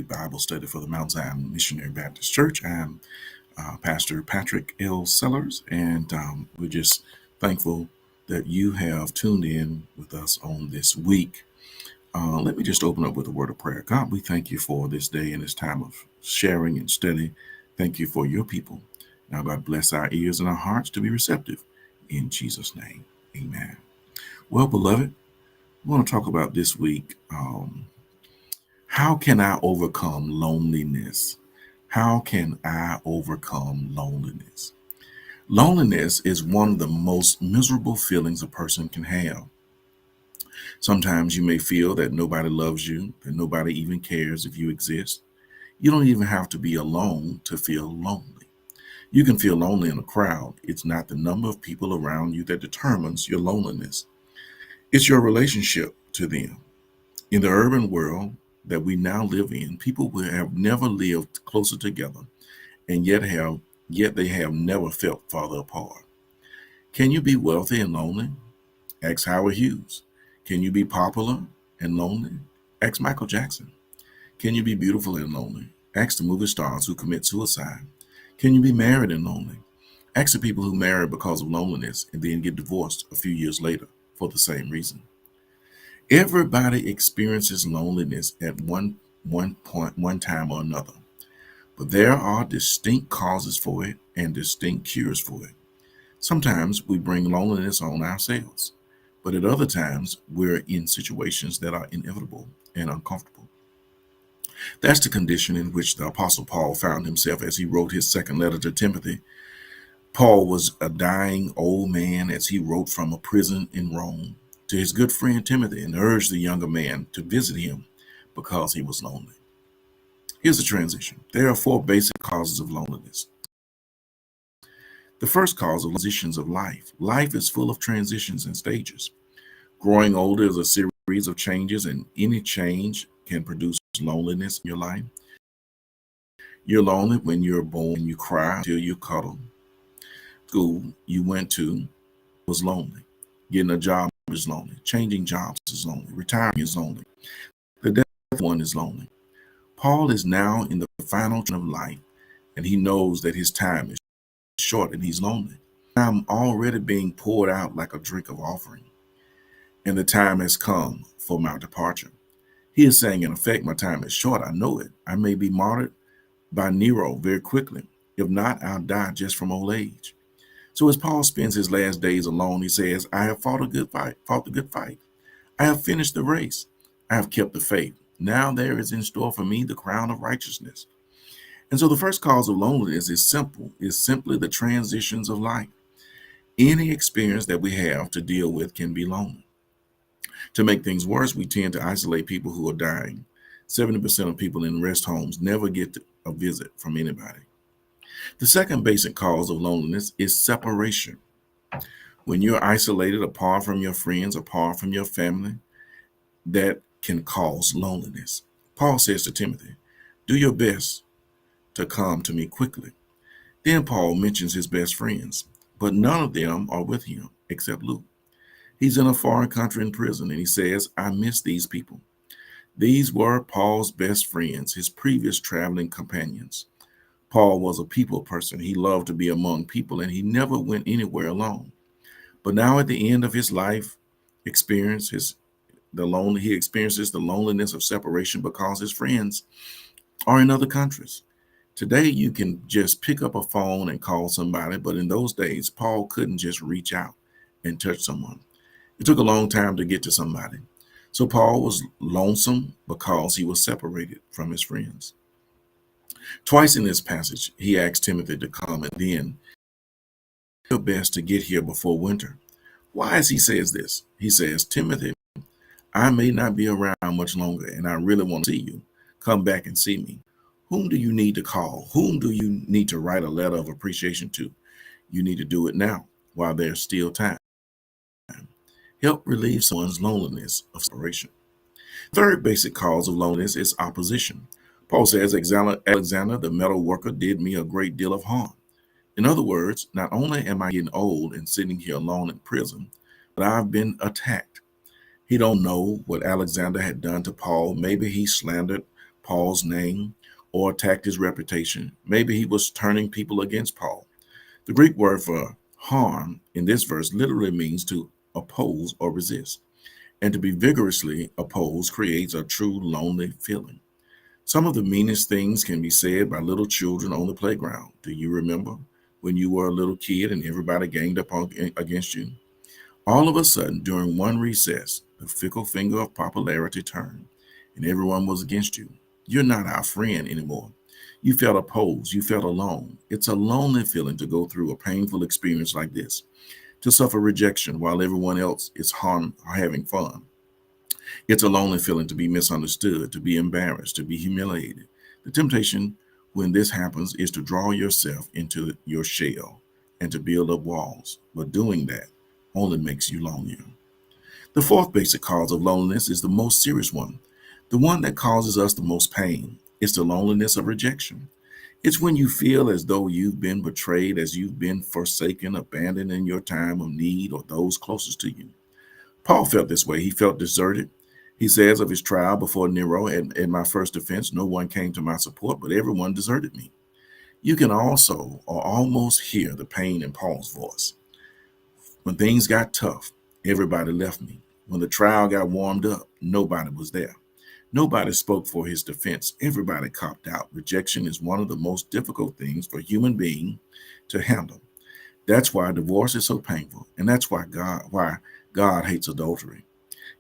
Bible study for the Mount Zion Missionary Baptist Church. I'm Pastor Patrick L. Sellers, and we're just thankful that you have tuned in with us on this week. Let me just open up with a word of prayer. God, we thank you for this day and this time of sharing and study. Thank you for your people. Now, God, bless our ears and our hearts to be receptive. In Jesus' name, amen. Well, beloved, we want to talk about this week. How can I overcome loneliness? How can I overcome loneliness? Loneliness is one of the most miserable feelings a person can have. Sometimes you may feel that nobody loves you, that nobody even cares if you exist. You don't even have to be alone to feel lonely. You can feel lonely in a crowd. It's not the number of people around you that determines your loneliness. It's your relationship to them. In the urban world that we now live in, people will have never lived closer together and yet they have never felt farther apart. Can you be wealthy and lonely? Ask Howard Hughes. Can you be popular and lonely? Ask Michael Jackson. Can you be beautiful and lonely? Ask the movie stars who commit suicide. Can you be married and lonely? Ask the people who marry because of loneliness and then get divorced a few years later for the same reason. Everybody experiences loneliness at one point, one time or another, but there are distinct causes for it and distinct cures for it. Sometimes we bring loneliness on ourselves, but at other times we're in situations that are inevitable and uncomfortable. That's the condition in which the Apostle Paul found himself as he wrote his second letter to Timothy. Paul was a dying old man as he wrote from a prison in Rome to his good friend Timothy and urged the younger man to visit him because he was lonely. Here's the transition. There are four basic causes of loneliness. The first cause of transitions of life. Life is full of transitions and stages. Growing older is a series of changes, and any change can produce loneliness in your life. You're lonely when you're born and you cry until you cuddle. School you went to was lonely. Getting a job is lonely. Changing jobs is lonely. Retiring is lonely. The death one is lonely. Paul is now in the final turn of life, and he knows that his time is short and he's lonely. I'm already being poured out like a drink of offering, and the time has come for my departure. He is saying, in effect, my time is short. I know it. I may be martyred by Nero very quickly. If not, I'll die just from old age. So as Paul spends his last days alone, he says, I have fought a good fight, fought the good fight. I have finished the race. I have kept the faith. Now there is in store for me the crown of righteousness. And so the first cause of loneliness is simple, is simply the transitions of life. Any experience that we have to deal with can be lonely. To make things worse, we tend to isolate people who are dying. 70% of people in rest homes never get a visit from anybody. The second basic cause of loneliness is separation. When you're isolated, apart from your friends, apart from your family, that can cause loneliness. Paul says to Timothy, do your best to come to me quickly. Then Paul mentions his best friends, but none of them are with him except Luke. He's in a foreign country in prison, and he says, I miss these people. These were Paul's best friends, his previous traveling companions. Paul was a people person. He loved to be among people, and he never went anywhere alone. But now at the end of his life experience, he experiences the loneliness of separation because his friends are in other countries. Today, you can just pick up a phone and call somebody, but in those days, Paul couldn't just reach out and touch someone. It took a long time to get to somebody. So Paul was lonesome because he was separated from his friends. Twice in this passage, he asked Timothy to come and then do your best to get here before winter. Why as he says this? He says, Timothy, I may not be around much longer and I really want to see you. Come back and see me. Whom do you need to call? Whom do you need to write a letter of appreciation to? You need to do it now while there's still time. Help relieve someone's loneliness of separation. Third basic cause of loneliness is opposition. Paul says, Alexander, the metal worker, did me a great deal of harm. In other words, not only am I getting old and sitting here alone in prison, but I've been attacked. He don't know what Alexander had done to Paul. Maybe he slandered Paul's name or attacked his reputation. Maybe he was turning people against Paul. The Greek word for harm in this verse literally means to oppose or resist. And to be vigorously opposed creates a true lonely feeling. Some of the meanest things can be said by little children on the playground. Do you remember when you were a little kid and everybody ganged up against you? All of a sudden, during one recess, the fickle finger of popularity turned, and everyone was against you. You're not our friend anymore. You felt opposed. You felt alone. It's a lonely feeling to go through a painful experience like this, to suffer rejection while everyone else is having fun. It's a lonely feeling to be misunderstood, to be embarrassed, to be humiliated. The temptation when this happens is to draw yourself into your shell and to build up walls. But doing that only makes you lonelier. The fourth basic cause of loneliness is the most serious one, the one that causes us the most pain. It's the loneliness of rejection. It's when you feel as though you've been betrayed, as you've been forsaken, abandoned in your time of need or those closest to you. Paul felt this way. He felt deserted. He says of his trial before Nero, at my first defense, no one came to my support, but everyone deserted me. You can also or almost hear the pain in Paul's voice. When things got tough, everybody left me. When the trial got warmed up, nobody was there. Nobody spoke for his defense. Everybody copped out. Rejection is one of the most difficult things for a human being to handle. That's why divorce is so painful, and that's why God hates adultery.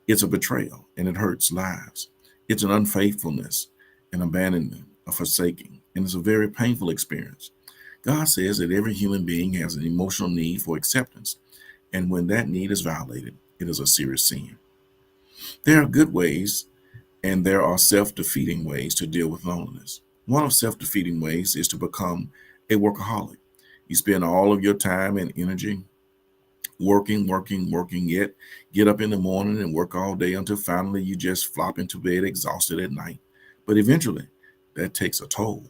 It's a betrayal, and it hurts lives. It's an unfaithfulness, an abandonment, a forsaking, and it's a very painful experience. God says that every human being has an emotional need for acceptance, and when that need is violated, it is a serious sin. There are good ways, and there are self-defeating ways to deal with loneliness. One of self-defeating ways is to become a workaholic. You spend all of your time and energy working, working, working, yet get up in the morning and work all day until finally you just flop into bed exhausted at night. But eventually, that takes a toll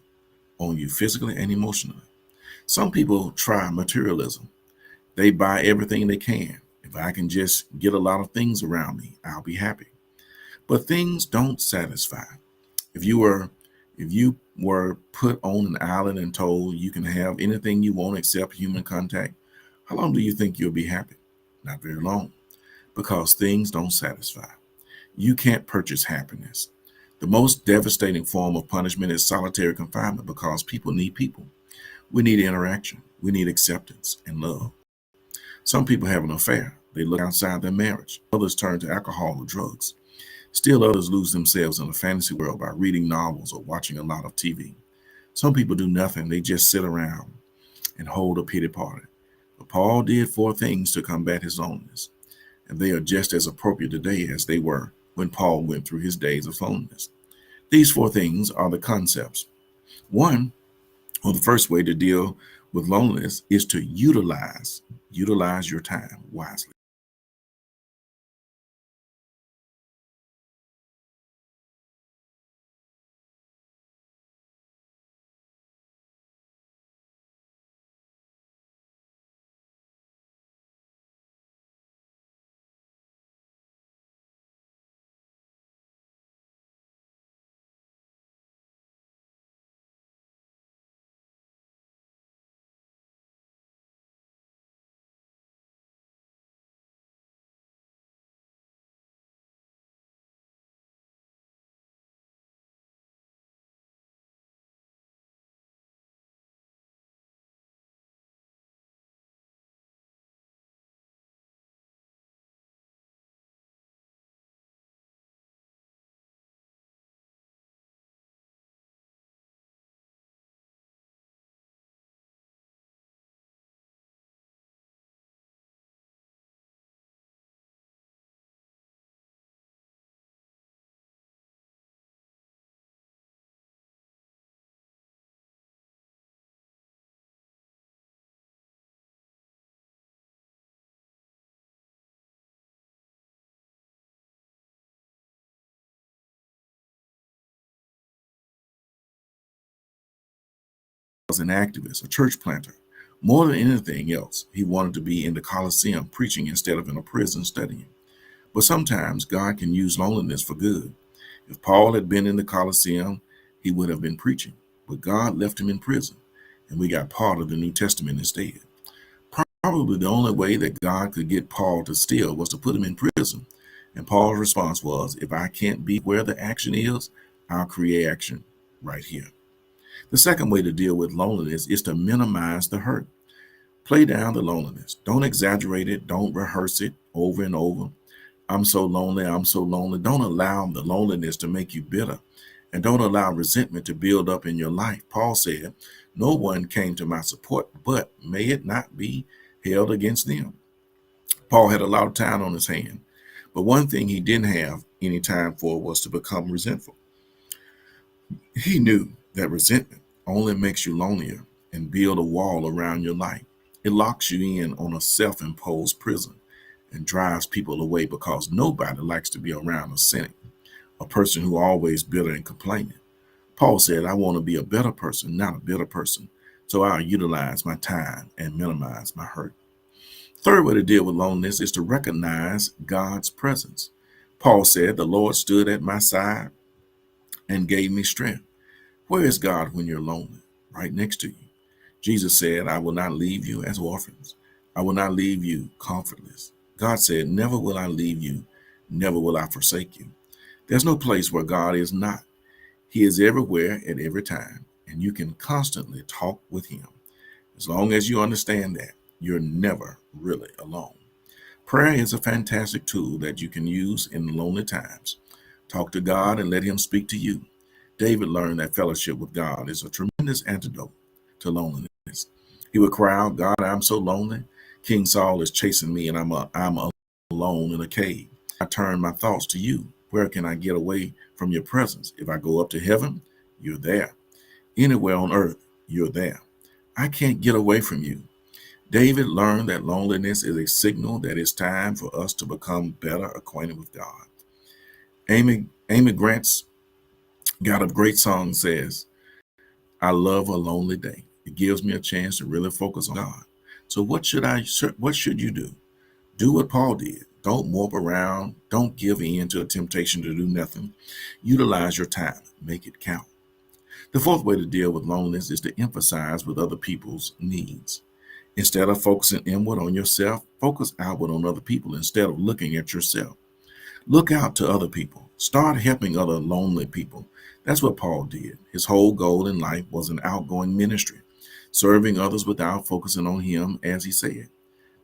on you physically and emotionally. Some people try materialism. They buy everything they can. If I can just get a lot of things around me, I'll be happy. But things don't satisfy. If you were if you were put on an island and told you can have anything you want except human contact, how long do you think you'll be happy? Not very long, because things don't satisfy. You can't purchase happiness. The most devastating form of punishment is solitary confinement because people need people. We need interaction. We need acceptance and love. Some people have an affair. They look outside their marriage. Others turn to alcohol or drugs. Still others lose themselves in a fantasy world by reading novels or watching a lot of TV. Some people do nothing. They just sit around and hold a pity party. But Paul did four things to combat his loneliness, and they are just as appropriate today as they were when Paul went through his days of loneliness. These four things are the concepts. One, or the first way to deal with loneliness is to utilize your time wisely. Was an activist, a church planter. More than anything else, he wanted to be in the Colosseum preaching instead of in a prison studying. But sometimes God can use loneliness for good. If Paul had been in the Colosseum, he would have been preaching. But God left him in prison, and we got part of the New Testament instead. Probably the only way that God could get Paul to steal was to put him in prison. And Paul's response was, if I can't be where the action is, I'll create action right here. The second way to deal with loneliness is to minimize the hurt. Play down the loneliness. Don't exaggerate it. Don't rehearse it over and over. I'm so lonely. I'm so lonely. Don't allow the loneliness to make you bitter. And don't allow resentment to build up in your life. Paul said, no one came to my support, but may it not be held against them. Paul had a lot of time on his hand, but one thing he didn't have any time for was to become resentful. He knew that resentment only makes you lonelier and build a wall around your life. It locks you in on a self-imposed prison and drives people away because nobody likes to be around a cynic, a person who always bitter and complaining. Paul said, I want to be a better person, not a bitter person, so I'll utilize my time and minimize my hurt. Third way to deal with loneliness is to recognize God's presence. Paul said, the Lord stood at my side and gave me strength. Where is God when you're lonely? Right next to you. Jesus said, I will not leave you as orphans. I will not leave you comfortless. God said, never will I leave you. Never will I forsake you. There's no place where God is not. He is everywhere at every time, and you can constantly talk with him. As long as you understand that, you're never really alone. Prayer is a fantastic tool that you can use in lonely times. Talk to God and let him speak to you. David learned that fellowship with God is a tremendous antidote to loneliness. He would cry out, God, I'm so lonely. King Saul is chasing me and I'm alone in a cave. I turn my thoughts to you. Where can I get away from your presence? If I go up to heaven, you're there. Anywhere on earth, you're there. I can't get away from you. David learned that loneliness is a signal that it's time for us to become better acquainted with God. Amy Grant's got a great song, says, I love a lonely day. It gives me a chance to really focus on God. So what should you do? Do what Paul did. Don't mope around. Don't give in to a temptation to do nothing. Utilize your time. Make it count. The fourth way to deal with loneliness is to emphasize with other people's needs. Instead of focusing inward on yourself, focus outward on other people instead of looking at yourself. Look out to other people. Start helping other lonely people. That's what Paul did. His whole goal in life was an outgoing ministry, serving others without focusing on him, as he said.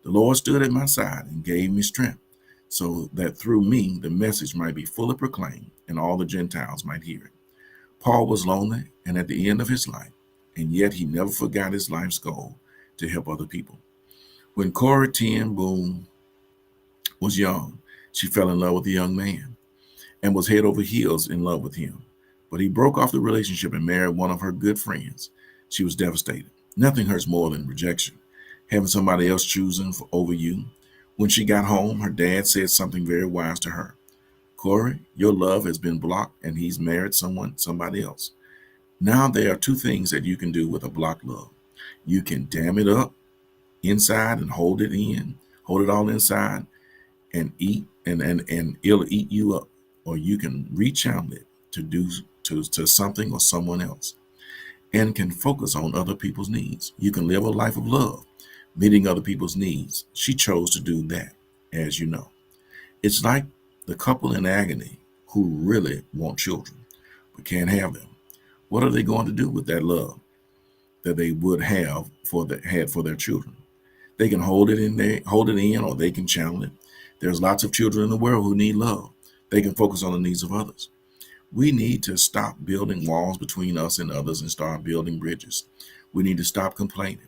The Lord stood at my side and gave me strength, so that through me the message might be fully proclaimed and all the Gentiles might hear it. Paul was lonely and at the end of his life, and yet he never forgot his life's goal to help other people. When Corrie ten Boom was young, she fell in love with a young man and was head over heels in love with him. But he broke off the relationship and married one of her good friends. She was devastated. Nothing hurts more than rejection, having somebody else choosing over you. When she got home, her dad said something very wise to her. Corrie, your love has been blocked and he's married somebody else. Now there are two things that you can do with a blocked love. You can dam it up inside and hold it all inside and eat and it'll eat you up. Or you can reach out it to do to something or someone else and can focus on other people's needs. You can live a life of love, meeting other people's needs. She chose to do that, as you know. It's like the couple in agony who really want children but can't have them. What are they going to do with that love that they would have for their children? They can hold it in, or they can channel it. There's lots of children in the world who need love. They can focus on the needs of others. We need to stop building walls between us and others and start building bridges. We need to stop complaining.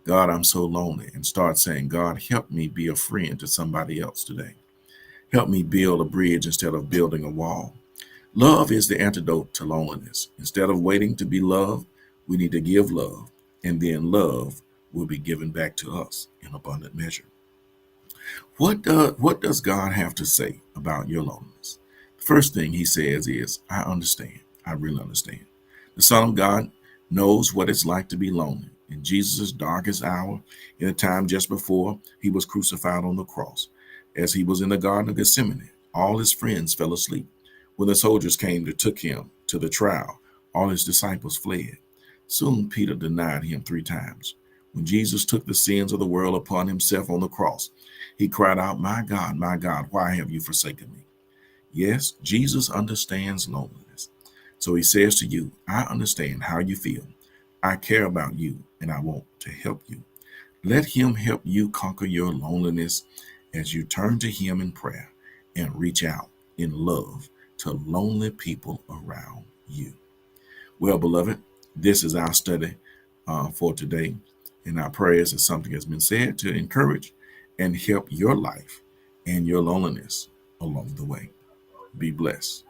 God, I'm so lonely, and start saying, God, help me be a friend to somebody else today. Help me build a bridge instead of building a wall. Love is the antidote to loneliness. Instead of waiting to be loved, we need to give love, and then love will be given back to us in abundant measure. What does God have to say about your loneliness? The first thing he says is, I understand. I really understand. The Son of God knows what it's like to be lonely. In Jesus' darkest hour, in a time just before he was crucified on the cross, as he was in the Garden of Gethsemane, all his friends fell asleep. When the soldiers came to took him to the trial, All his disciples fled. Soon Peter denied him 3 times. When Jesus took the sins of the world upon himself on the cross, he cried out, my God, why have you forsaken me?" Yes, Jesus understands loneliness. So he says to you, I understand how you feel. I care about you and I want to help you. Let him help you conquer your loneliness as you turn to him in prayer and reach out in love to lonely people around you. Well, beloved, this is our study for today. And our prayers that something has been said to encourage and help your life and your loneliness along the way. Be blessed.